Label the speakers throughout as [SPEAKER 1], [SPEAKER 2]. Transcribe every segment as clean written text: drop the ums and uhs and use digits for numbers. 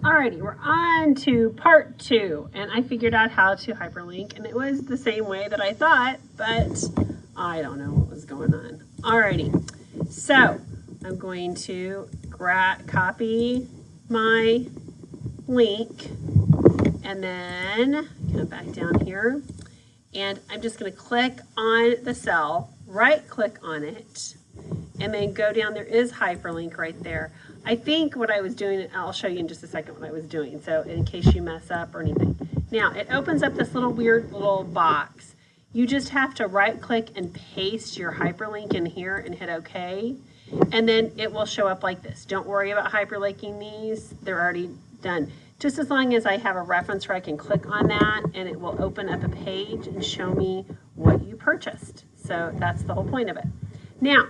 [SPEAKER 1] Alrighty, we're on to part 2, and I figured out how to hyperlink, and it was the same way that I thought, but I don't know what was going on. Alrighty, so I'm going to copy my link, and then come back down here, and I'm just going to click on the cell, right click on it, and then go down. There is hyperlink right there. I think what I was doing, I'll show you in just a second what I was doing, so in case you mess up or anything. Now, it opens up this little weird little box. You just have to right click and paste your hyperlink in here and hit OK, and then it will show up like this. Don't worry about hyperlinking these, they're already done. Just as long as I have a reference where I can click on that and it will open up a page and show me what you purchased. So that's the whole point of it. Now,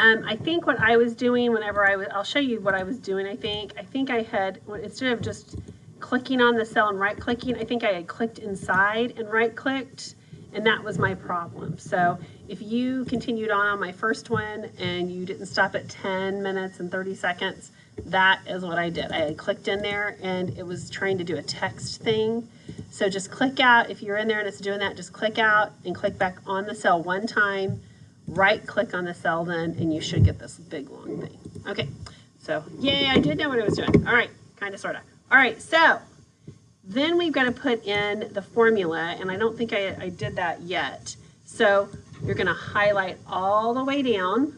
[SPEAKER 1] I think what I was doing whenever I'll show you what I was doing. I think I had, instead of just clicking on the cell and right clicking, I think I had clicked inside and right clicked, and that was my problem. So if you continued on my first one and you didn't stop at 10 minutes and 30 seconds, that is what I did. I had clicked in there and it was trying to do a text thing. So just click out. If you're in there and it's doing that, just click out and click back on the cell one time. Right click on the cell then, and you should get this big long thing. Okay, so yay, I did know what I was doing. All right, kind of, sort of. All right, so then we've got to put in the formula, and I don't think I did that yet. So you're going to highlight all the way down,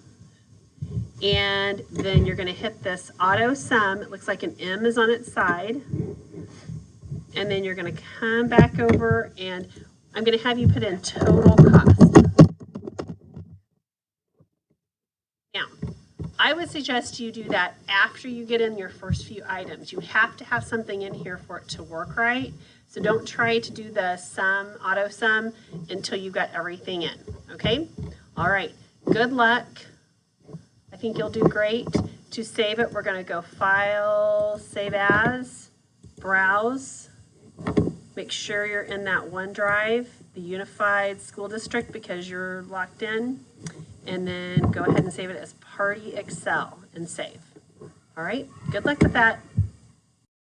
[SPEAKER 1] and then you're going to hit this auto sum. It looks like an M is on its side. And then you're going to come back over, and I'm going to have you put in total cost. Now, I would suggest you do that after you get in your first few items. You have to have something in here for it to work right. So don't try to do the sum, auto sum, until you've got everything in, okay? All right, good luck. I think you'll do great. To save it, we're gonna go File, Save As, Browse. Make sure you're in that OneDrive, the Unified School District, because you're locked in. And then go ahead and save it as Party Excel and save. All right, good luck with that.